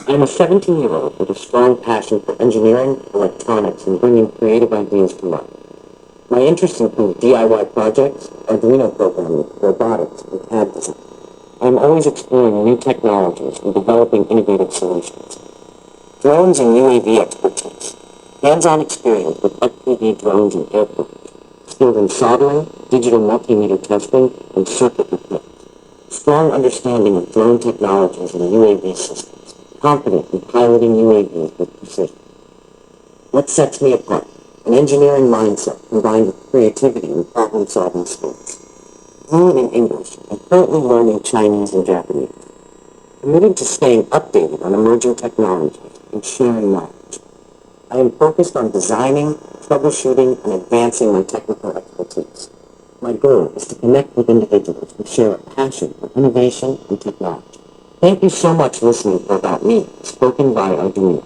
I'm a 17-year-old with a strong passion for engineering, electronics, and bringing creative ideas to life. My interests include DIY projects, Arduino programming, robotics, and CAD design. I'm always exploring new technologies and developing innovative solutions. Drones and UAV expertise. Hands-on experience with FPV drones and airplanes. Skilled in soldering, digital multimeter testing, and circuit repair. Strong understanding of drone technologies and UAV systems. Confident in piloting UAVs with precision. What sets me apart? An engineering mindset combined with creativity and problem-solving skills. Fluent in English and currently learning Chinese and Japanese. Committed to staying updated on emerging technologies and sharing knowledge. I am focused on designing, troubleshooting, and advancing my technical expertise. My goal is to connect with individuals who share a passion for innovation and technology. Thank you so much for listening for About Me, spoken by Arduino.